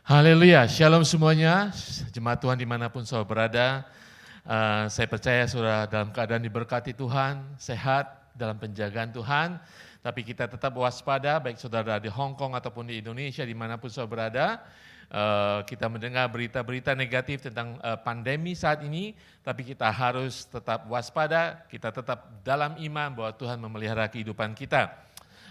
Haleluya, shalom semuanya, jemaat Tuhan dimanapun saudara berada. Saya percaya saudara dalam keadaan diberkati Tuhan, sehat dalam penjagaan Tuhan. Tapi kita tetap waspada, baik saudara di Hong Kong ataupun di Indonesia, dimanapun saudara berada. Kita mendengar berita-berita negatif tentang pandemi saat ini, tapi kita harus tetap waspada, kita tetap dalam iman bahwa Tuhan memelihara kehidupan kita.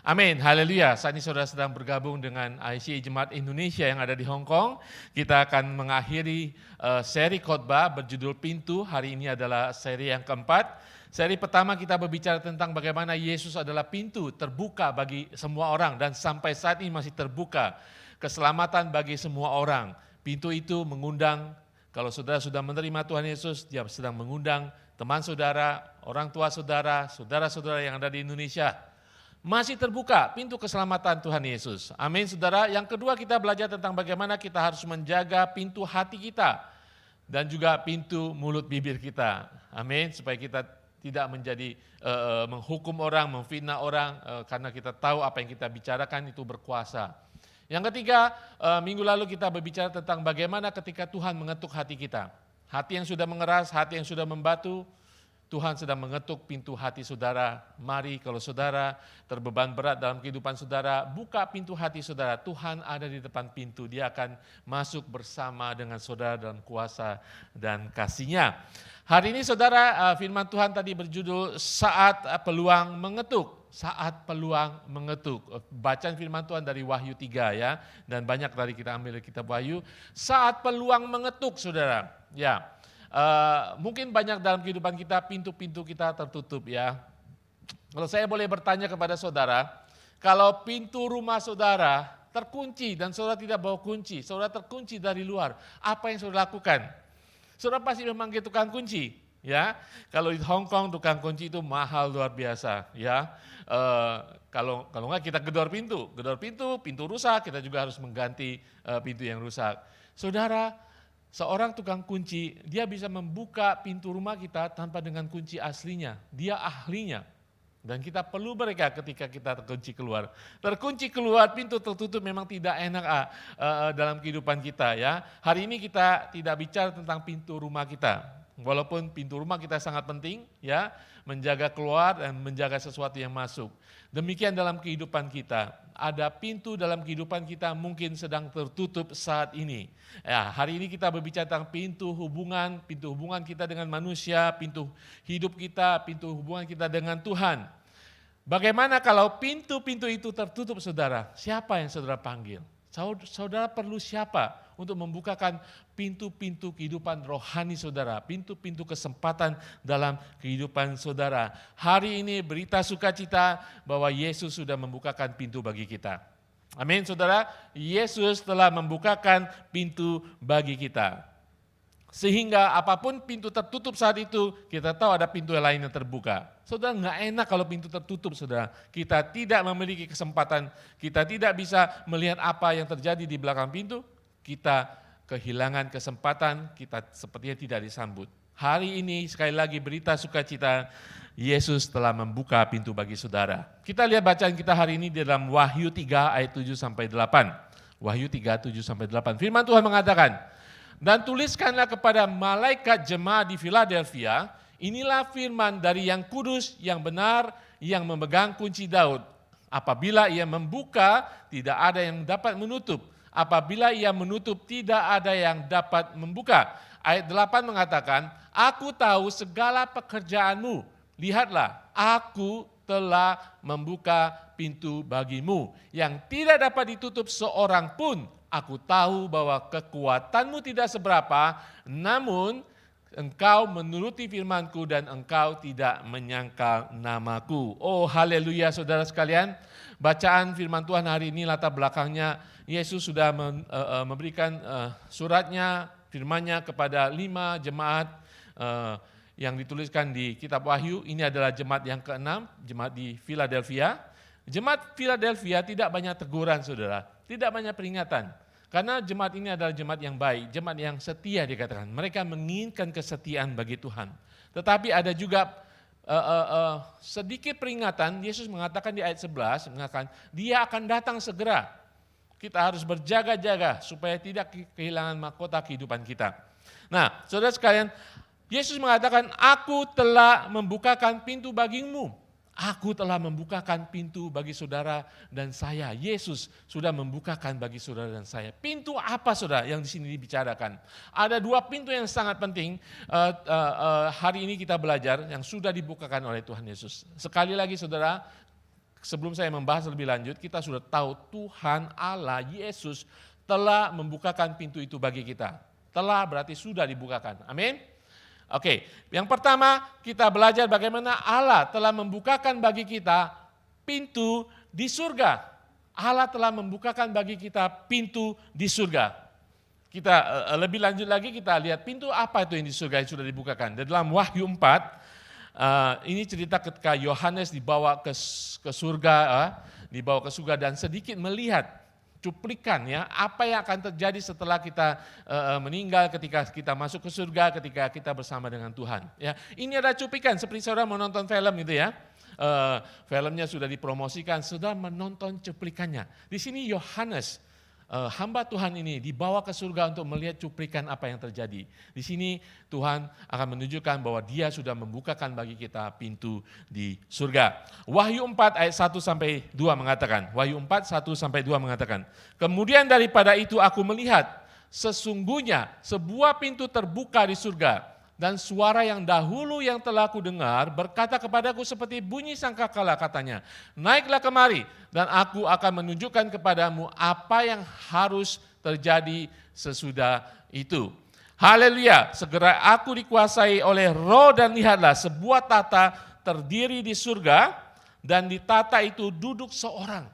Amin, haleluya. Saat ini saudara sedang bergabung dengan ICA Jemaat Indonesia yang ada di Hong Kong. Kita akan mengakhiri seri khotbah berjudul Pintu. Hari ini adalah seri yang keempat. Seri pertama kita berbicara tentang bagaimana Yesus adalah pintu terbuka bagi semua orang dan sampai saat ini masih terbuka. Keselamatan bagi semua orang. Pintu itu mengundang, kalau saudara sudah menerima Tuhan Yesus, dia sedang mengundang teman saudara, orang tua saudara, saudara-saudara yang ada di Indonesia. Masih terbuka pintu keselamatan Tuhan Yesus. Amin, saudara. Yang kedua kita belajar tentang bagaimana kita harus menjaga pintu hati kita dan juga pintu mulut bibir kita. Amin, supaya kita tidak menjadi menghukum orang, memfitnah orang, karena kita tahu apa yang kita bicarakan itu berkuasa. Yang ketiga, minggu lalu kita berbicara tentang bagaimana ketika Tuhan mengetuk hati kita. Hati yang sudah mengeras, hati yang sudah membatu, Tuhan sedang mengetuk pintu hati saudara. Mari kalau saudara terbeban berat dalam kehidupan saudara, buka pintu hati saudara. Tuhan ada di depan pintu, Dia akan masuk bersama dengan saudara dalam kuasa dan kasih-Nya. Hari ini saudara, firman Tuhan tadi berjudul Saat Peluang Mengetuk. Saat peluang mengetuk. Bacaan firman Tuhan dari Wahyu 3 ya. Dan banyak tadi kita ambil dari kitab Wahyu. Saat peluang mengetuk saudara. Ya. Mungkin banyak dalam kehidupan kita, pintu-pintu kita tertutup ya. Kalau saya boleh bertanya kepada saudara, kalau pintu rumah saudara terkunci dan saudara tidak bawa kunci, saudara terkunci dari luar, apa yang saudara lakukan? Saudara pasti memanggil tukang kunci ya. Kalau di Hong Kong tukang kunci itu mahal luar biasa ya. Kalau enggak kita gedor pintu rusak, kita juga harus mengganti pintu yang rusak. Saudara, seorang tukang kunci, dia bisa membuka pintu rumah kita tanpa dengan kunci aslinya. Dia ahlinya. Dan kita perlu mereka ketika kita terkunci keluar. Terkunci keluar, pintu tertutup memang tidak enak dalam kehidupan kita ya. Hari ini kita tidak bicara tentang pintu rumah kita. Walaupun pintu rumah kita sangat penting ya, menjaga keluar dan menjaga sesuatu yang masuk. Demikian dalam kehidupan kita. Ada pintu dalam kehidupan kita mungkin sedang tertutup saat ini. Ya, hari ini kita berbicara tentang pintu hubungan kita dengan manusia, pintu hidup kita, pintu hubungan kita dengan Tuhan. Bagaimana kalau pintu-pintu itu tertutup saudara? Siapa yang saudara panggil? Saudara perlu siapa untuk membukakan pintu-pintu kehidupan rohani saudara, pintu-pintu kesempatan dalam kehidupan saudara. Hari ini berita sukacita bahwa Yesus sudah membukakan pintu bagi kita. Amin saudara, Yesus telah membukakan pintu bagi kita. Sehingga apapun pintu tertutup saat itu, kita tahu ada pintu lain yang terbuka. Saudara, nggak enak kalau pintu tertutup, saudara. Kita tidak memiliki kesempatan, kita tidak bisa melihat apa yang terjadi di belakang pintu, kita kehilangan kesempatan, kita sepertinya tidak disambut. Hari ini sekali lagi berita sukacita, Yesus telah membuka pintu bagi saudara. Kita lihat bacaan kita hari ini di dalam Wahyu 3 ayat 7-8. Wahyu 3, 7-8. Firman Tuhan mengatakan, dan tuliskanlah kepada malaikat jemaat di Philadelphia, inilah firman dari yang kudus, yang benar, yang memegang kunci Daud. Apabila ia membuka, tidak ada yang dapat menutup. Apabila ia menutup, tidak ada yang dapat membuka. Ayat 8 mengatakan, aku tahu segala pekerjaanmu. Lihatlah, aku telah membuka pintu bagimu, yang tidak dapat ditutup seorang pun. Aku tahu bahwa kekuatanmu tidak seberapa, namun engkau menuruti firmanku dan engkau tidak menyangkal namaku. Oh haleluya saudara sekalian, bacaan firman Tuhan hari ini latar belakangnya Yesus sudah memberikan suratnya, firman-Nya kepada 5 jemaat yang dituliskan di kitab Wahyu. Ini adalah jemaat yang ke-6, jemaat di Philadelphia. Jemaat Philadelphia tidak banyak teguran saudara, tidak banyak peringatan. Karena jemaat ini adalah jemaat yang baik, jemaat yang setia dikatakan. Mereka menginginkan kesetiaan bagi Tuhan. Tetapi ada juga sedikit peringatan. Yesus mengatakan di ayat 11, mengatakan dia akan datang segera. Kita harus berjaga-jaga supaya tidak kehilangan mahkota kehidupan kita. Nah, saudara sekalian, Yesus mengatakan, aku telah membukakan pintu bagimu. Aku telah membukakan pintu bagi saudara dan saya. Yesus sudah membukakan bagi saudara dan saya. Pintu apa saudara yang di sini dibicarakan? Ada dua pintu yang sangat penting hari ini kita belajar yang sudah dibukakan oleh Tuhan Yesus. Sekali lagi saudara, sebelum saya membahas lebih lanjut, kita sudah tahu Tuhan Allah Yesus telah membukakan pintu itu bagi kita. Telah berarti sudah dibukakan. Amin. Oke, yang pertama kita belajar bagaimana Allah telah membukakan bagi kita pintu di surga. Allah telah membukakan bagi kita pintu di surga. Kita lebih lanjut lagi kita lihat pintu apa itu yang di surga yang sudah dibukakan. Di dalam Wahyu 4, ini cerita ketika Yohanes dibawa ke surga, dan sedikit melihat cuplikan ya, apa yang akan terjadi setelah kita meninggal, ketika kita masuk ke surga, ketika kita bersama dengan Tuhan. Ya, ini ada cuplikan seperti saudara menonton film itu ya. Filmnya sudah dipromosikan, saudara menonton cuplikannya. Di sini Yohanes, hamba Tuhan ini dibawa ke surga untuk melihat cuplikan apa yang terjadi. Di sini Tuhan akan menunjukkan bahwa Dia sudah membukakan bagi kita pintu di surga. Wahyu 4 ayat 1 sampai 2 mengatakan, Wahyu 4 1 sampai 2 mengatakan, kemudian daripada itu aku melihat sesungguhnya sebuah pintu terbuka di surga. Dan suara yang dahulu yang telah ku dengar berkata kepadaku seperti bunyi sangkakala, katanya, naiklah kemari dan aku akan menunjukkan kepadamu apa yang harus terjadi sesudah itu. Haleluya, segera aku dikuasai oleh Roh dan lihatlah sebuah tata terdiri di surga dan di tata itu duduk seorang.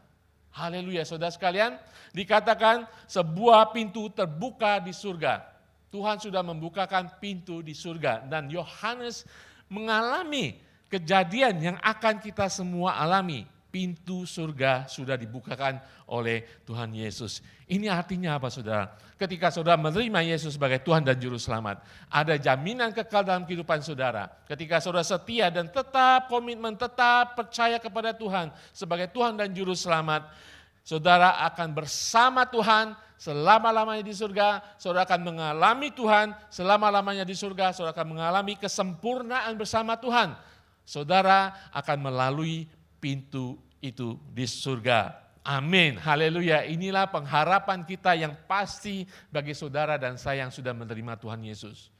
Haleluya, saudara sekalian, dikatakan sebuah pintu terbuka di surga. Tuhan sudah membukakan pintu di surga dan Yohanes mengalami kejadian yang akan kita semua alami. Pintu surga sudah dibukakan oleh Tuhan Yesus. Ini artinya apa saudara? Ketika saudara menerima Yesus sebagai Tuhan dan Juru Selamat, ada jaminan kekal dalam kehidupan saudara. Ketika saudara setia dan tetap komitmen, tetap percaya kepada Tuhan sebagai Tuhan dan Juru Selamat, saudara akan bersama Tuhan selama-lamanya di surga. Saudara akan mengalami Tuhan selama-lamanya di surga. Saudara akan mengalami kesempurnaan bersama Tuhan. Saudara akan melalui pintu itu di surga. Amin, haleluya. Inilah pengharapan kita yang pasti bagi saudara dan saya yang sudah menerima Tuhan Yesus.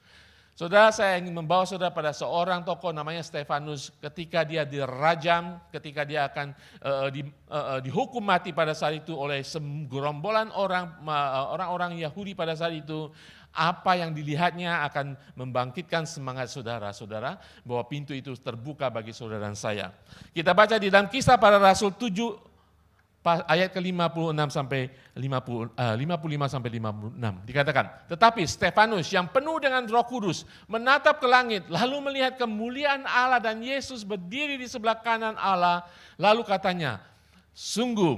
Saudara, saya ingin membawa saudara pada seorang tokoh namanya Stefanus. Ketika dia dirajam, ketika dia akan dihukum mati pada saat itu oleh segerombolan orang-orang Yahudi pada saat itu, apa yang dilihatnya akan membangkitkan semangat saudara-saudara bahwa pintu itu terbuka bagi saudara dan saya. Kita baca di dalam Kisah Para Rasul 7 ayat ke-56 sampai 55 sampai 56 dikatakan, tetapi Stefanus yang penuh dengan Roh Kudus menatap ke langit lalu melihat kemuliaan Allah dan Yesus berdiri di sebelah kanan Allah, lalu katanya, sungguh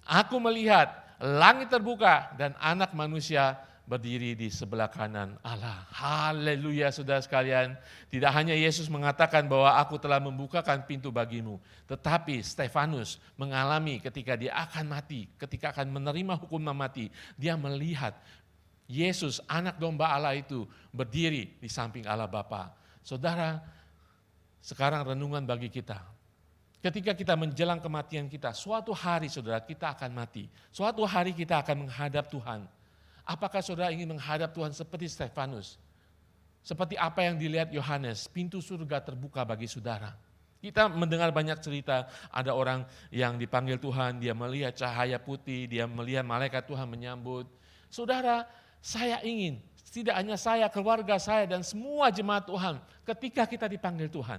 aku melihat langit terbuka dan Anak Manusia berdiri di sebelah kanan Allah. Haleluya saudara sekalian. Tidak hanya Yesus mengatakan bahwa aku telah membukakan pintu bagimu. Tetapi Stefanus mengalami ketika dia akan mati, ketika akan menerima hukuman mati. Dia melihat Yesus anak domba Allah itu berdiri di samping Allah Bapa. Saudara, sekarang renungan bagi kita. Ketika kita menjelang kematian kita, suatu hari saudara kita akan mati. Suatu hari kita akan menghadap Tuhan. Apakah saudara ingin menghadap Tuhan seperti Stefanus? Seperti apa yang dilihat Yohanes, pintu surga terbuka bagi saudara. Kita mendengar banyak cerita, ada orang yang dipanggil Tuhan, dia melihat cahaya putih, dia melihat malaikat Tuhan menyambut. Saudara, saya ingin, tidak hanya saya, keluarga saya dan semua jemaat Tuhan, ketika kita dipanggil Tuhan,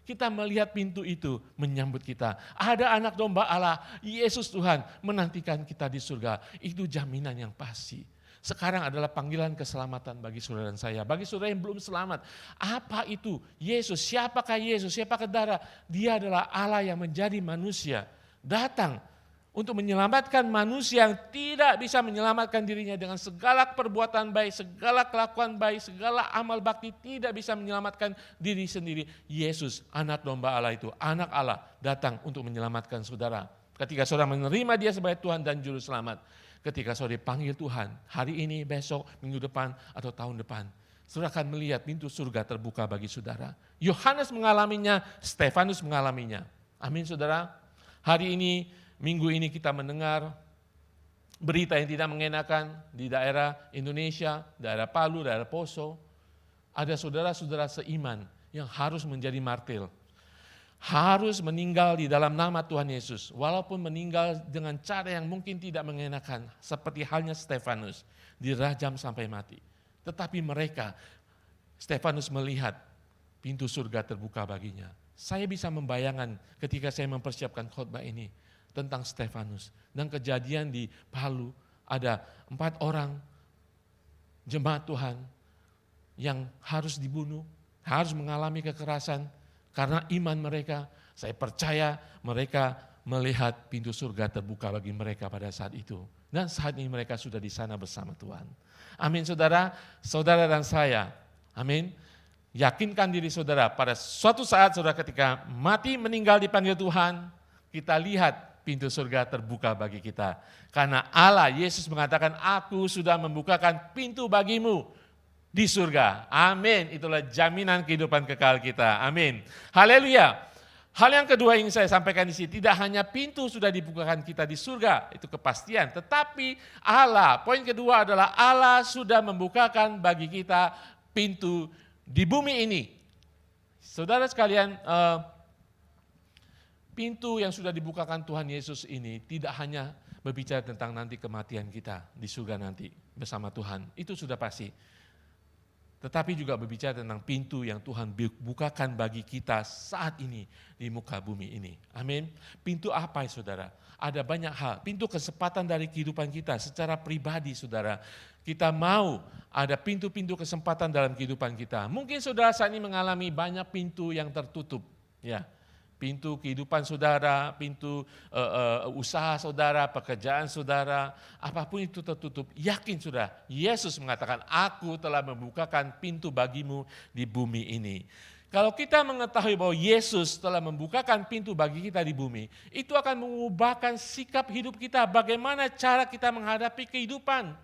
kita melihat pintu itu menyambut kita. Ada anak domba Allah, Yesus Tuhan menantikan kita di surga. Itu jaminan yang pasti. Sekarang adalah panggilan keselamatan bagi saudara dan saya. Bagi saudara yang belum selamat, apa itu Yesus? Siapakah Yesus? Siapakah darah? Dia adalah Allah yang menjadi manusia. Datang untuk menyelamatkan manusia yang tidak bisa menyelamatkan dirinya dengan segala perbuatan baik, segala kelakuan baik, segala amal bakti, tidak bisa menyelamatkan diri sendiri. Yesus, anak domba Allah itu, anak Allah, datang untuk menyelamatkan saudara. Ketika saudara menerima dia sebagai Tuhan dan Juru Selamat. ketika saudara dipanggil Tuhan, hari ini, besok, minggu depan, atau tahun depan, saudara akan melihat pintu surga terbuka bagi saudara. Yohanes mengalaminya, Stefanus mengalaminya. Amin saudara. Hari ini, minggu ini kita mendengar berita yang tidak mengenakan di daerah Indonesia, daerah Palu, daerah Poso. Ada saudara-saudara seiman yang harus menjadi martir. Harus meninggal di dalam nama Tuhan Yesus. Walaupun meninggal dengan cara yang mungkin tidak mengenakan. Seperti halnya Stefanus, dirajam sampai mati. Tetapi mereka, Stefanus melihat pintu surga terbuka baginya. Saya bisa membayangkan ketika saya mempersiapkan khotbah ini tentang Stefanus. Dan kejadian di Palu, ada 4 orang jemaat Tuhan yang harus dibunuh, harus mengalami kekerasan. Karena iman mereka, saya percaya mereka melihat pintu surga terbuka bagi mereka pada saat itu. Dan saat ini mereka sudah di sana bersama Tuhan. Amin saudara, saudara dan saya. Amin. Yakinkan diri saudara, pada suatu saat saudara ketika mati meninggal dipanggil Tuhan, kita lihat pintu surga terbuka bagi kita. Karena Allah, Yesus mengatakan, aku sudah membukakan pintu bagimu di surga. Amin. Itulah jaminan kehidupan kekal kita. Amin. Haleluya. Hal yang kedua yang saya sampaikan di sini, tidak hanya pintu sudah dibukakan kita di surga, itu kepastian. Tetapi Allah, poin kedua adalah Allah sudah membukakan bagi kita pintu di bumi ini. Saudara sekalian, pintu yang sudah dibukakan Tuhan Yesus ini tidak hanya berbicara tentang nanti kematian kita di surga nanti bersama Tuhan. Itu sudah pasti. Tetapi juga berbicara tentang pintu yang Tuhan bukakan bagi kita saat ini di muka bumi ini. Amin. Pintu apa ya saudara? Ada banyak hal. Pintu kesempatan dari kehidupan kita secara pribadi saudara. Kita mau ada pintu-pintu kesempatan dalam kehidupan kita. Mungkin saudara saat ini mengalami banyak pintu yang tertutup. Ya. Pintu kehidupan saudara, pintu usaha saudara, pekerjaan saudara, apapun itu tertutup. Yakin sudah, Yesus mengatakan, aku telah membukakan pintu bagimu di bumi ini. Kalau kita mengetahui bahwa Yesus telah membukakan pintu bagi kita di bumi, itu akan mengubahkan sikap hidup kita, bagaimana cara kita menghadapi kehidupan.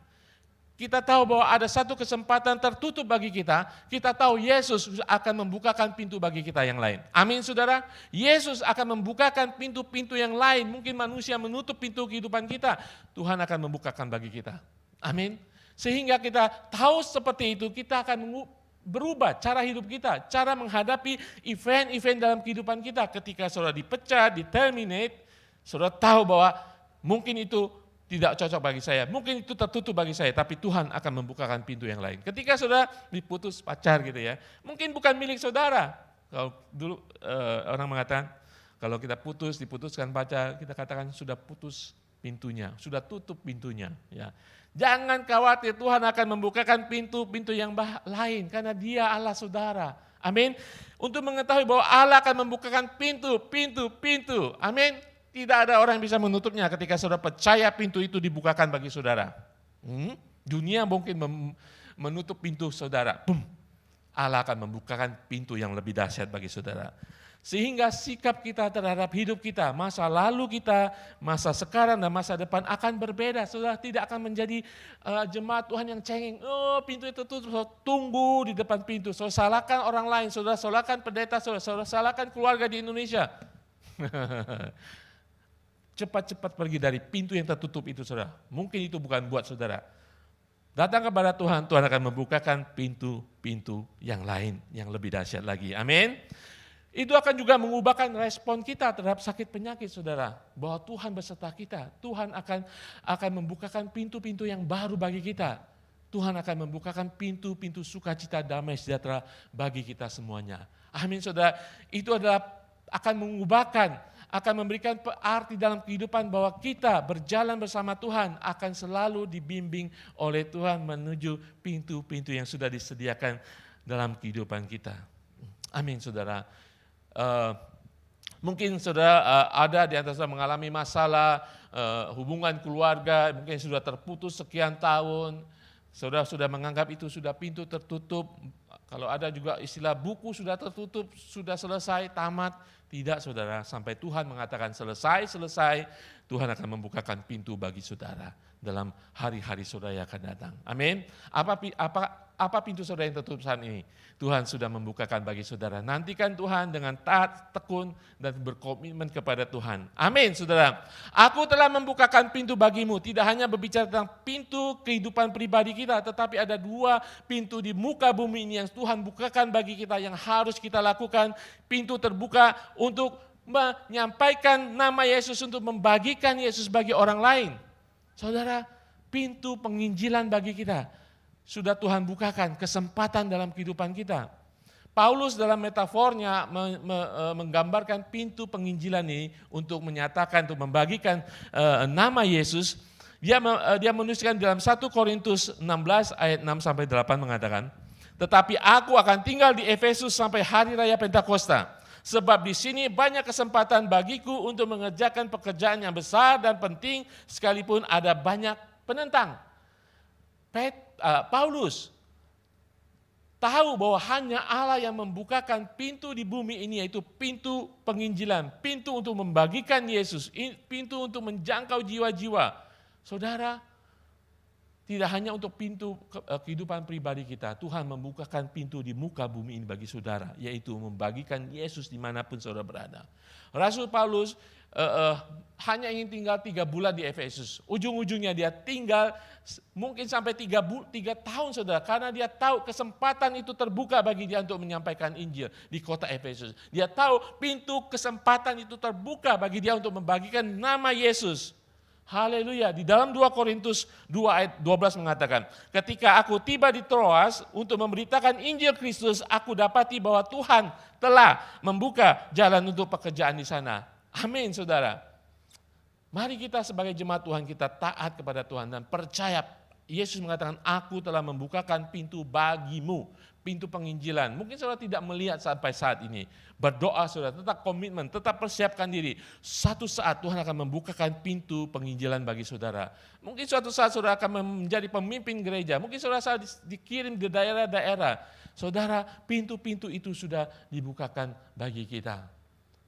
Kita tahu bahwa ada satu kesempatan tertutup bagi kita tahu Yesus akan membukakan pintu bagi kita yang lain. Amin saudara, Yesus akan membukakan pintu-pintu yang lain, mungkin manusia menutup pintu kehidupan kita, Tuhan akan membukakan bagi kita. Amin, sehingga kita tahu seperti itu, kita akan berubah cara hidup kita, cara menghadapi event-event dalam kehidupan kita. Ketika saudara dipecat, di-terminate, saudara tahu bahwa mungkin itu tidak cocok bagi saya, mungkin itu tertutup bagi saya, tapi Tuhan akan membukakan pintu yang lain. Ketika saudara diputus pacar gitu ya, mungkin bukan milik saudara. Kalau dulu orang mengatakan, kalau kita diputuskan pacar, kita katakan sudah putus pintunya, sudah tutup pintunya. Ya. Jangan khawatir, Tuhan akan membukakan pintu-pintu yang lain, karena Dia Allah saudara. Amin. Untuk mengetahui bahwa Allah akan membukakan pintu. Amin. Tidak ada orang yang bisa menutupnya ketika saudara percaya pintu itu dibukakan bagi saudara. Dunia mungkin menutup pintu saudara. Allah akan membukakan pintu yang lebih dahsyat bagi saudara. Sehingga sikap kita terhadap hidup kita, masa lalu kita, masa sekarang dan masa depan akan berbeda. Saudara tidak akan menjadi jemaat Tuhan yang cengeng. Oh, pintu itu tutup, tunggu di depan pintu. Saudara salahkan orang lain, saudara salahkan pendeta, saudara salahkan keluarga di Indonesia. Cepat-cepat pergi dari pintu yang tertutup itu saudara. Mungkin itu bukan buat saudara. Datang kepada Tuhan, Tuhan akan membukakan pintu-pintu yang lain, yang lebih dahsyat lagi. Amin. Itu akan juga mengubahkan respon kita terhadap sakit penyakit saudara. Bahwa Tuhan beserta kita. Tuhan akan membukakan pintu-pintu yang baru bagi kita. Tuhan akan membukakan pintu-pintu sukacita, damai, sejahtera bagi kita semuanya. Amin saudara. Itu adalah akan mengubahkan, akan memberikan arti dalam kehidupan bahwa kita berjalan bersama Tuhan akan selalu dibimbing oleh Tuhan menuju pintu-pintu yang sudah disediakan dalam kehidupan kita. Amin saudara. Mungkin saudara ada di antara saudara mengalami masalah hubungan keluarga, mungkin sudah terputus sekian tahun. Saudara sudah menganggap itu sudah pintu tertutup, Kalau ada juga istilah buku sudah tertutup, sudah selesai, tamat. Tidak saudara, sampai Tuhan mengatakan selesai, Tuhan akan membukakan pintu bagi saudara dalam hari-hari saudara yang akan datang. Amin. Apa pintu saudara yang tertutup saat ini? Tuhan sudah membukakan bagi saudara. Nantikan Tuhan dengan taat, tekun, dan berkomitmen kepada Tuhan. Amin, saudara. Aku telah membukakan pintu bagimu. Tidak hanya berbicara tentang pintu kehidupan pribadi kita, tetapi ada 2 pintu di muka bumi ini yang Tuhan bukakan bagi kita, yang harus kita lakukan. Pintu terbuka untuk menyampaikan nama Yesus, untuk membagikan Yesus bagi orang lain. Saudara, pintu penginjilan bagi kita sudah Tuhan bukakan, kesempatan dalam kehidupan kita. Paulus dalam metafornya menggambarkan pintu penginjilan ini untuk menyatakan, untuk membagikan nama Yesus. Dia menuliskan dalam 1 Korintus 16 ayat 6-8 mengatakan, tetapi aku akan tinggal di Efesus sampai hari raya Pentakosta. Sebab di sini banyak kesempatan bagiku untuk mengerjakan pekerjaan yang besar dan penting, sekalipun ada banyak penentang. Paulus tahu bahwa hanya Allah yang membukakan pintu di bumi ini, yaitu pintu penginjilan, pintu untuk membagikan Yesus, pintu untuk menjangkau jiwa-jiwa. Saudara, tidak hanya untuk pintu kehidupan pribadi kita, Tuhan membukakan pintu di muka bumi ini bagi saudara, yaitu membagikan Yesus dimanapun saudara berada. Rasul Paulus hanya ingin tinggal 3 bulan di Efesus. Ujung-ujungnya dia tinggal mungkin sampai 3 tahun saudara, karena dia tahu kesempatan itu terbuka bagi dia untuk menyampaikan Injil di kota Efesus. Dia tahu pintu kesempatan itu terbuka bagi dia untuk membagikan nama Yesus. Haleluya. Di dalam 2 Korintus 2 ayat 12 mengatakan, ketika aku tiba di Troas untuk memberitakan Injil Kristus, aku dapati bahwa Tuhan telah membuka jalan untuk pekerjaan di sana. Amin, saudara. Mari kita sebagai jemaat Tuhan, kita taat kepada Tuhan dan percaya. Yesus mengatakan, aku telah membukakan pintu bagimu, pintu penginjilan. Mungkin saudara tidak melihat sampai saat ini. Berdoa saudara, tetap komitmen, tetap persiapkan diri. Suatu saat Tuhan akan membukakan pintu penginjilan bagi saudara. Mungkin suatu saat saudara akan menjadi pemimpin gereja. Mungkin saudara dikirim ke daerah-daerah. Saudara, pintu-pintu itu sudah dibukakan bagi kita.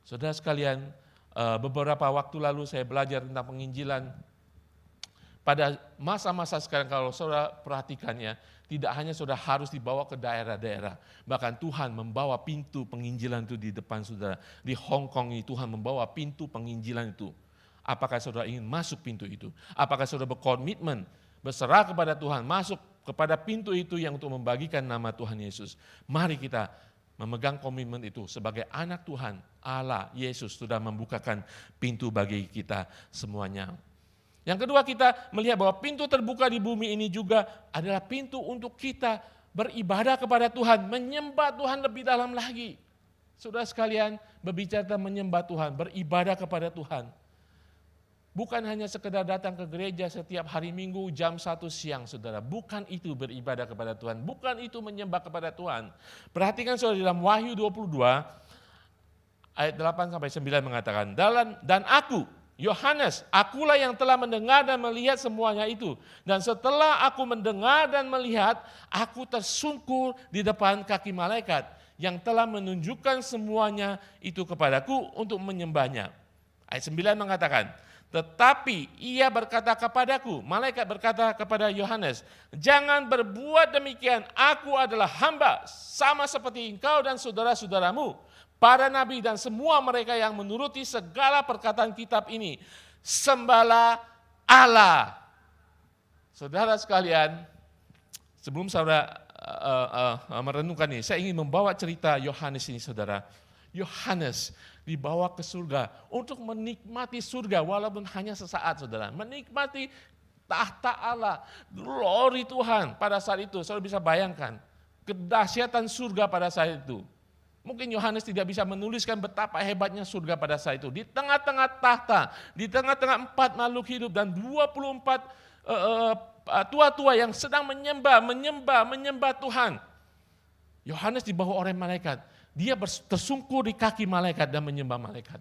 Saudara sekalian, beberapa waktu lalu saya belajar tentang penginjilan. Pada masa-masa sekarang kalau saudara perhatikannya, tidak hanya saudara harus dibawa ke daerah-daerah. Bahkan Tuhan membawa pintu penginjilan itu di depan saudara. Di Hong Kong ini Tuhan membawa pintu penginjilan itu. Apakah saudara ingin masuk pintu itu? Apakah saudara berkomitmen, berserah kepada Tuhan, masuk kepada pintu itu yang untuk membagikan nama Tuhan Yesus? Mari kita memegang komitmen itu sebagai anak Tuhan. Allah, Yesus sudah membukakan pintu bagi kita semuanya. Yang kedua, kita melihat bahwa pintu terbuka di bumi ini juga adalah pintu untuk kita beribadah kepada Tuhan, menyembah Tuhan lebih dalam lagi. Saudara sekalian, berbicara tentang menyembah Tuhan, beribadah kepada Tuhan. Bukan hanya sekedar datang ke gereja setiap hari Minggu jam 1 siang, saudara. Bukan itu beribadah kepada Tuhan, bukan itu menyembah kepada Tuhan. Perhatikan saudara, dalam Wahyu 22 ayat 8-9 mengatakan, dan aku, Yohanes, akulah yang telah mendengar dan melihat semuanya itu. Dan setelah aku mendengar dan melihat, aku tersungkur di depan kaki malaikat yang telah menunjukkan semuanya itu kepadaku untuk menyembahnya. Ayat 9 mengatakan, tetapi ia berkata kepadaku, malaikat berkata kepada Yohanes, jangan berbuat demikian, aku adalah hamba sama seperti engkau dan saudara-saudaramu, para nabi dan semua mereka yang menuruti segala perkataan kitab ini. Sembahlah Allah. Saudara sekalian, sebelum saudara merenungkan ini, saya ingin membawa cerita Yohanes ini, saudara. Yohanes dibawa ke surga untuk menikmati surga walaupun hanya sesaat, saudara. Menikmati tahta Allah, glory Tuhan pada saat itu. Saudara bisa bayangkan kedahsyatan surga pada saat itu. Mungkin Yohanes tidak bisa menuliskan betapa hebatnya surga pada saat itu. Di tengah-tengah tahta, di tengah-tengah 4 makhluk hidup dan 24 tua-tua yang sedang menyembah Tuhan. Yohanes dibawa oleh malaikat. Dia tersungkur di kaki malaikat dan menyembah malaikat.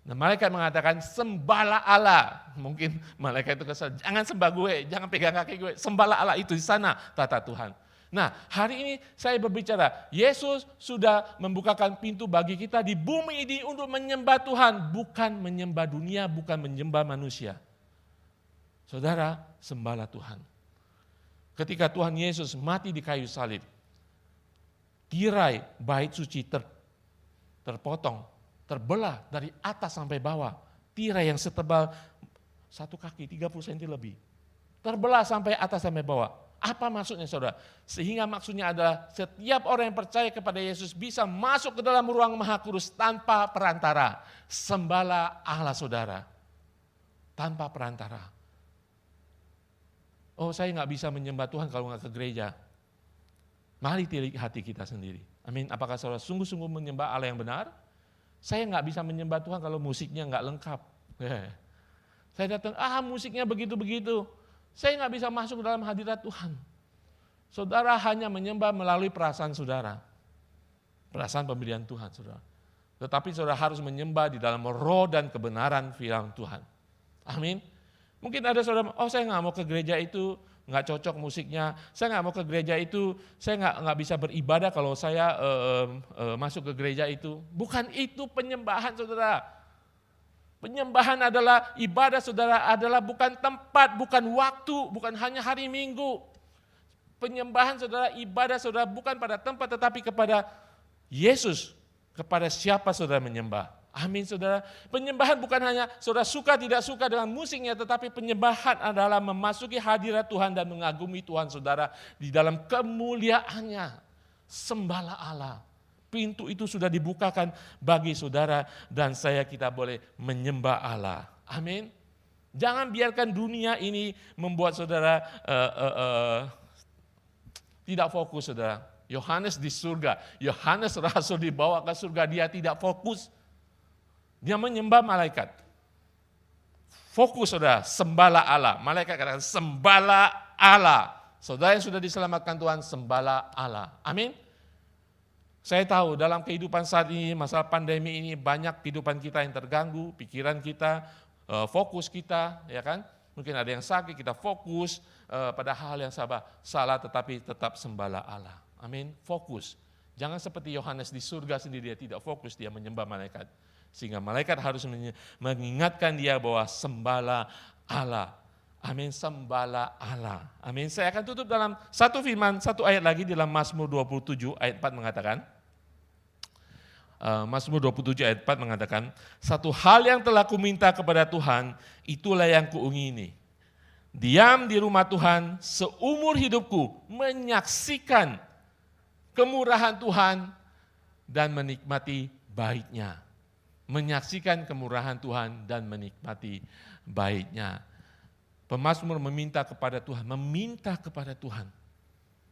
Nah, malaikat mengatakan, sembahlah Allah. Mungkin malaikat itu kesal, jangan sembah gue, jangan pegang kaki gue. Sembahlah Allah itu di sana, tata Tuhan. Nah, hari ini saya berbicara, Yesus sudah membukakan pintu bagi kita di bumi ini untuk menyembah Tuhan, bukan menyembah dunia, bukan menyembah manusia. Saudara, sembahlah Tuhan. Ketika Tuhan Yesus mati di kayu salib, tirai bait suci terpotong, terbelah dari atas sampai bawah. Tirai yang setebal 1 kaki, 30 cm lebih. Terbelah sampai atas sampai bawah. Apa maksudnya saudara? Sehingga maksudnya adalah setiap orang yang percaya kepada Yesus bisa masuk ke dalam ruang maha kudus tanpa perantara. Sembahlah Allah saudara. Tanpa perantara. Oh, saya nggak bisa menyembah Tuhan kalau nggak ke gereja. Mari tilik hati kita sendiri. Amin. Apakah saudara sungguh-sungguh menyembah Allah yang benar? Saya nggak bisa menyembah Tuhan kalau musiknya nggak lengkap. Saya datang, musiknya begitu-begitu. Saya nggak bisa masuk ke dalam hadirat Tuhan. Saudara hanya menyembah melalui perasaan saudara. Perasaan pemilihan Tuhan, saudara. Tetapi saudara harus menyembah di dalam roh dan kebenaran firman Tuhan. Amin. Mungkin ada saudara, saya nggak mau ke gereja itu, nggak cocok musiknya. Saya nggak mau ke gereja itu, saya nggak bisa beribadah kalau saya masuk ke gereja itu. Bukan itu penyembahan saudara. Penyembahan adalah ibadah saudara, adalah bukan tempat, bukan waktu, bukan hanya hari Minggu. Penyembahan saudara, ibadah saudara bukan pada tempat tetapi kepada Yesus, kepada siapa saudara menyembah. Amin saudara. Penyembahan bukan hanya saudara suka tidak suka dengan musiknya, tetapi penyembahan adalah memasuki hadirat Tuhan dan mengagumi Tuhan saudara di dalam kemuliaannya. Sembahlah Allah. Pintu itu sudah dibukakan bagi saudara dan saya, kita boleh menyembah Allah. Amin. Jangan biarkan dunia ini membuat saudara tidak fokus saudara. Yohanes di surga, Yohanes rasul dibawa ke surga, dia tidak fokus. Dia menyembah malaikat. Fokus saudara, sembahlah Allah. Malaikat katakan sembahlah Allah. Saudara yang sudah diselamatkan Tuhan, sembahlah Allah. Amin. Saya tahu dalam kehidupan saat ini, masalah pandemi ini, banyak kehidupan kita yang terganggu, pikiran kita, fokus kita, ya kan? Mungkin ada yang sakit, kita fokus pada hal yang salah, tetapi tetap sembahlah Allah. Amin, fokus. Jangan seperti Yohanes di surga sendiri, dia tidak fokus, dia menyembah malaikat. Sehingga malaikat harus mengingatkan dia bahwa sembahlah Allah. Amin, sembahlah Allah. Amin, saya akan tutup dalam satu firman, satu ayat lagi dalam Mazmur 27 ayat 4 mengatakan, Mazmur 27 ayat 4 mengatakan, satu hal yang telah kuminta kepada Tuhan, itulah yang kuingini. Diam di rumah Tuhan seumur hidupku, menyaksikan kemurahan Tuhan dan menikmati baiknya. Menyaksikan kemurahan Tuhan dan menikmati baiknya. Pemazmur meminta kepada Tuhan,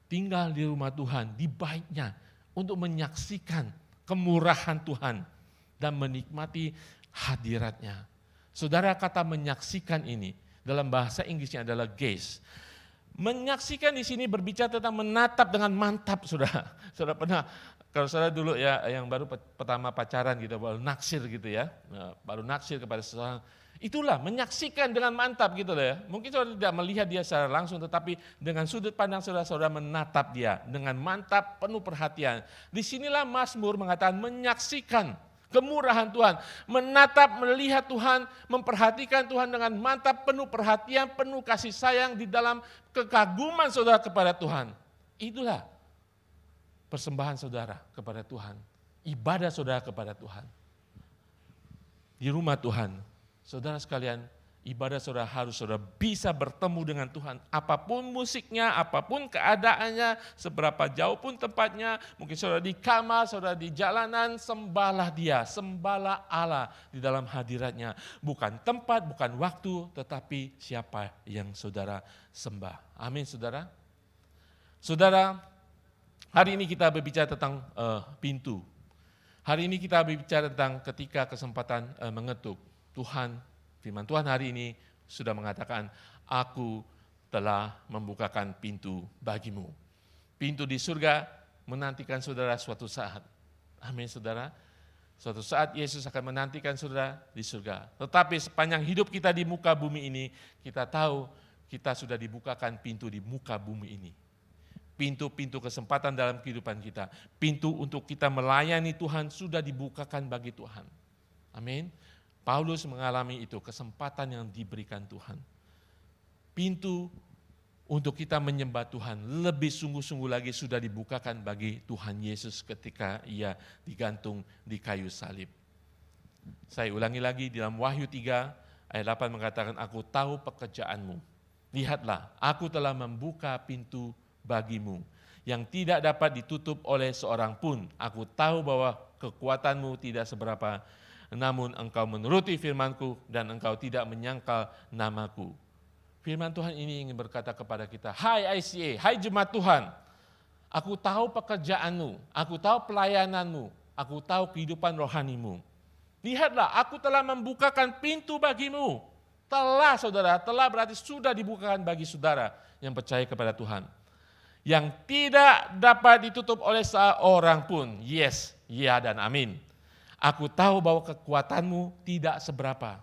tinggal di rumah Tuhan, di baiknya, untuk menyaksikan kemurahan Tuhan dan menikmati hadiratnya. Saudara, kata menyaksikan ini dalam bahasa Inggrisnya adalah gaze. Menyaksikan di sini berbicara tentang menatap dengan mantap, saudara. Saudara pernah, kalau saudara dulu ya yang baru pertama pacaran gitu, baru naksir gitu ya, baru naksir kepada seseorang. Itulah menyaksikan dengan mantap gitu loh ya. Mungkin saudara tidak melihat dia secara langsung, tetapi dengan sudut pandang saudara menatap dia dengan mantap, penuh perhatian. Disinilah Mazmur mengatakan menyaksikan kemurahan Tuhan, menatap, melihat Tuhan, memperhatikan Tuhan dengan mantap, penuh perhatian, penuh kasih sayang di dalam kekaguman saudara kepada Tuhan. Itulah persembahan saudara kepada Tuhan, ibadah saudara kepada Tuhan. Di rumah Tuhan. Saudara sekalian, ibadah saudara harus saudara bisa bertemu dengan Tuhan. Apapun musiknya, apapun keadaannya, seberapa jauh pun tempatnya, mungkin saudara di kamar, saudara di jalanan, sembahlah dia, sembahlah Allah di dalam hadiratnya. Bukan tempat, bukan waktu, tetapi siapa yang saudara sembah. Amin saudara. Saudara, hari ini kita berbicara tentang pintu. Hari ini kita berbicara tentang ketika kesempatan mengetuk. Tuhan, firman Tuhan hari ini sudah mengatakan, aku telah membukakan pintu bagimu. Pintu di surga menantikan saudara suatu saat. Amin saudara. Suatu saat Yesus akan menantikan saudara di surga. Tetapi sepanjang hidup kita di muka bumi ini, kita tahu kita sudah dibukakan pintu di muka bumi ini. Pintu-pintu kesempatan dalam kehidupan kita, pintu untuk kita melayani Tuhan sudah dibukakan bagi Tuhan. Amin. Paulus mengalami itu, kesempatan yang diberikan Tuhan. Pintu untuk kita menyembah Tuhan lebih sungguh-sungguh lagi sudah dibukakan bagi Tuhan Yesus ketika ia digantung di kayu salib. Saya ulangi lagi, dalam Wahyu 3 ayat 8 mengatakan, aku tahu pekerjaanmu. Lihatlah, aku telah membuka pintu bagimu yang tidak dapat ditutup oleh seorang pun. Aku tahu bahwa kekuatanmu tidak seberapa, namun engkau menuruti firmanku dan engkau tidak menyangkal namaku. Firman Tuhan ini ingin berkata kepada kita, hai ICA, hai jemaat Tuhan, aku tahu pekerjaanmu, aku tahu pelayananmu, aku tahu kehidupan rohanimu. Lihatlah, aku telah membukakan pintu bagimu. Telah saudara, telah berarti sudah dibukakan bagi saudara yang percaya kepada Tuhan. Yang tidak dapat ditutup oleh seorang pun. Yes, ya dan amin. Aku tahu bahwa kekuatanmu tidak seberapa.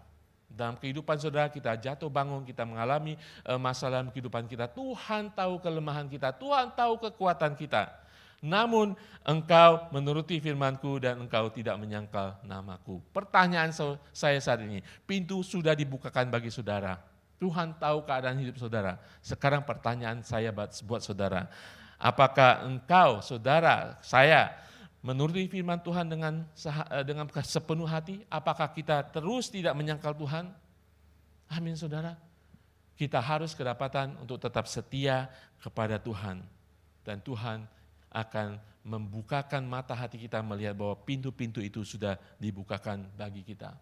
Dalam kehidupan saudara kita jatuh bangun, kita mengalami masalah dalam kehidupan kita. Tuhan tahu kelemahan kita, Tuhan tahu kekuatan kita. Namun engkau menuruti firmanku dan engkau tidak menyangkal namaku. Pertanyaan saya saat ini, pintu sudah dibukakan bagi saudara. Tuhan tahu keadaan hidup saudara. Sekarang pertanyaan saya buat saudara. Apakah engkau, saudara, saya menuruti firman Tuhan dengan sepenuh hati? Apakah kita terus tidak menyangkal Tuhan? Amin saudara. Kita harus kedapatan untuk tetap setia kepada Tuhan. Dan Tuhan akan membukakan mata hati kita melihat bahwa pintu-pintu itu sudah dibukakan bagi kita.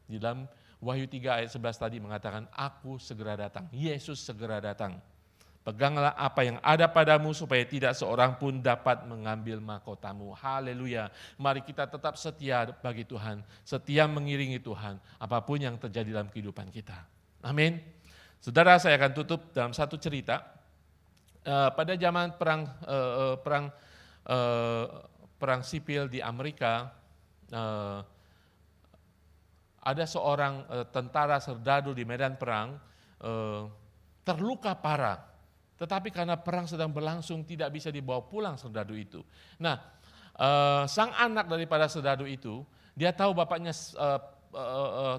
Di dalam Wahyu 3 ayat 11 tadi mengatakan, aku segera datang, Yesus segera datang. Peganglah apa yang ada padamu supaya tidak seorang pun dapat mengambil mahkotamu. Haleluya. Mari kita tetap setia bagi Tuhan, setia mengiringi Tuhan, apapun yang terjadi dalam kehidupan kita. Amin. Saudara, saya akan tutup dalam satu cerita. Pada zaman perang sipil di Amerika, ada seorang tentara serdadu di medan perang terluka parah, tetapi karena perang sedang berlangsung tidak bisa dibawa pulang serdadu itu. Nah, sang anak daripada serdadu itu, dia tahu bapaknya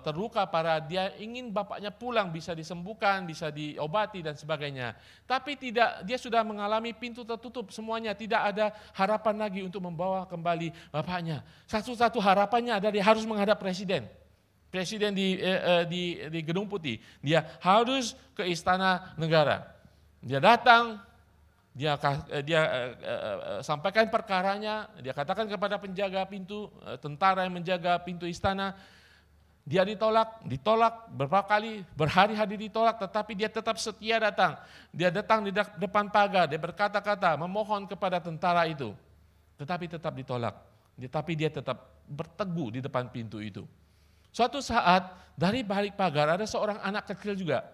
terluka parah, dia ingin bapaknya pulang, bisa disembuhkan, bisa diobati dan sebagainya. Tapi tidak, dia sudah mengalami pintu tertutup semuanya, tidak ada harapan lagi untuk membawa kembali bapaknya. Satu-satu harapannya adalah dia harus menghadap presiden. Presiden di Gedung Putih, dia harus ke Istana Negara. Dia datang, dia sampaikan perkaranya, dia katakan kepada penjaga pintu, tentara yang menjaga pintu istana, dia ditolak beberapa kali, berhari-hari ditolak, tetapi dia tetap setia datang. Dia datang di depan pagar, dia berkata-kata, memohon kepada tentara itu, tetapi tetap ditolak. Tapi dia tetap berteguh di depan pintu itu. Suatu saat dari balik pagar ada seorang anak kecil juga.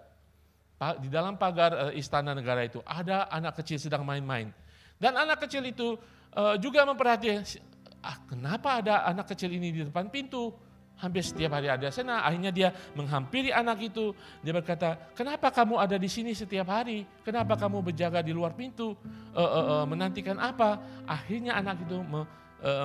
Di dalam pagar Istana Negara itu ada anak kecil sedang main-main. Dan anak kecil itu juga memperhatikan, kenapa ada anak kecil ini di depan pintu? Hampir setiap hari ada sana. Akhirnya dia menghampiri anak itu. Dia berkata, kenapa kamu ada di sini setiap hari? Kenapa kamu berjaga di luar pintu? Menantikan apa? Akhirnya anak itu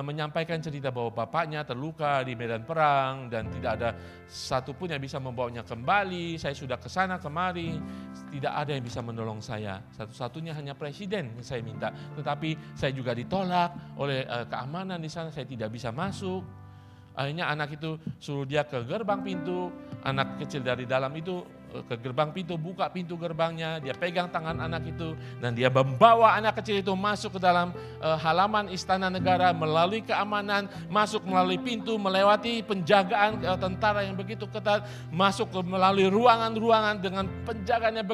menyampaikan cerita bahwa bapaknya terluka di medan perang dan tidak ada satupun yang bisa membawanya kembali. Saya sudah ke sana kemari, tidak ada yang bisa menolong saya. Satu-satunya hanya presiden yang saya minta. Tetapi saya juga ditolak oleh keamanan di sana, saya tidak bisa masuk. Akhirnya anak itu suruh dia ke gerbang pintu, anak kecil dari dalam itu ke gerbang pintu, buka pintu gerbangnya, dia pegang tangan anak itu, dan dia membawa anak kecil itu masuk ke dalam halaman Istana Negara, melalui keamanan, masuk melalui pintu, melewati penjagaan tentara yang begitu ketat, masuk melalui ruangan-ruangan dengan penjagaannya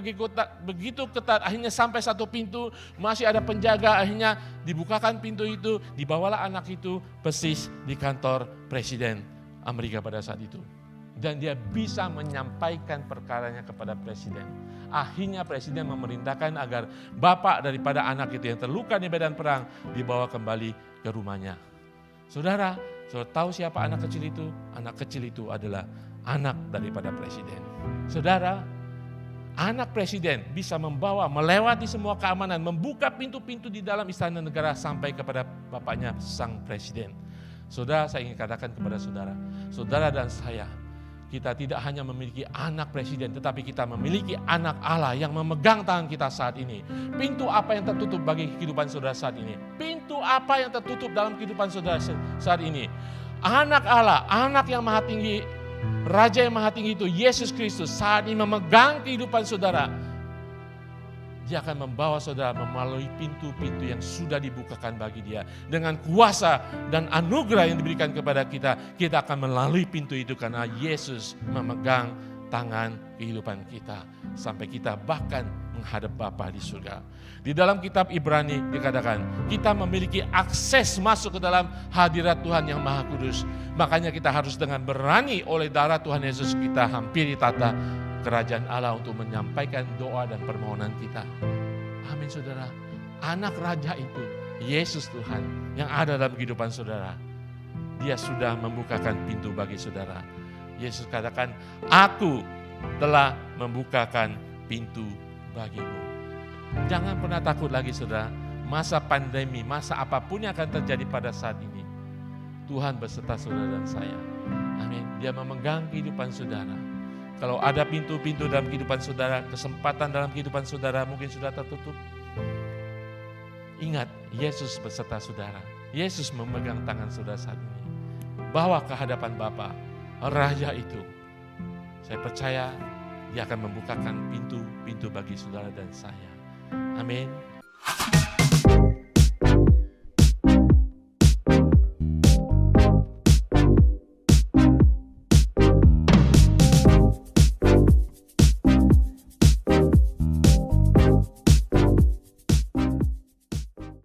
begitu ketat, akhirnya sampai satu pintu, masih ada penjaga, akhirnya dibukakan pintu itu, dibawalah anak itu persis di kantor Presiden Amerika pada saat itu. Dan dia bisa menyampaikan perkaranya kepada presiden. Akhirnya presiden memerintahkan agar bapak daripada anak itu yang terluka di medan perang dibawa kembali ke rumahnya. Saudara tahu siapa anak kecil itu? Anak kecil itu adalah anak daripada presiden. Saudara, anak presiden bisa membawa, melewati semua keamanan, membuka pintu-pintu di dalam istana negara sampai kepada bapaknya sang presiden. Saudara, saya ingin katakan kepada saudara, saudara dan saya, kita tidak hanya memiliki anak presiden, tetapi kita memiliki anak Allah yang memegang tangan kita saat ini. Pintu apa yang tertutup bagi kehidupan saudara saat ini? Pintu apa yang tertutup dalam kehidupan saudara saat ini? Anak Allah, anak yang maha tinggi, Raja yang maha tinggi itu, Yesus Kristus, saat ini memegang kehidupan saudara. Dia akan membawa saudara melalui pintu-pintu yang sudah dibukakan bagi dia. Dengan kuasa dan anugerah yang diberikan kepada kita, kita akan melalui pintu itu karena Yesus memegang tangan kehidupan kita. Sampai kita bahkan menghadap Bapa di surga. Di dalam kitab Ibrani dikatakan, kita memiliki akses masuk ke dalam hadirat Tuhan yang Maha Kudus. Makanya kita harus dengan berani oleh darah Tuhan Yesus kita hampiri tata kerajaan Allah untuk menyampaikan doa dan permohonan kita. Amin saudara. Anak raja itu, Yesus Tuhan yang ada dalam kehidupan saudara. Dia sudah membukakan pintu bagi saudara. Yesus katakan, aku telah membukakan pintu bagimu. Jangan pernah takut lagi saudara. Masa pandemi, masa apapun yang akan terjadi pada saat ini, Tuhan beserta saudara dan saya. Amin. Dia memegang kehidupan saudara. Kalau ada pintu-pintu dalam kehidupan saudara, kesempatan dalam kehidupan saudara mungkin sudah tertutup. Ingat, Yesus beserta saudara. Yesus memegang tangan saudara saat ini. Bawa ke hadapan Bapa, Raja itu. Saya percaya dia akan membukakan pintu-pintu bagi saudara dan saya. Amin.